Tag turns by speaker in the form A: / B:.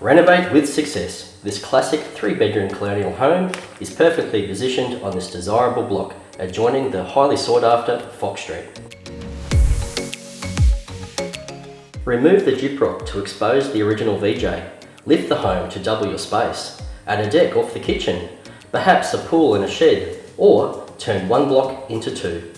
A: Renovate with success. This classic 3-bedroom colonial home is perfectly positioned on this desirable block, adjoining the highly sought after Fox Street. Remove the gyprock to expose the original VJ. Lift the home to double your space. Add a deck off the kitchen, perhaps a pool and a shed, or turn one block into two.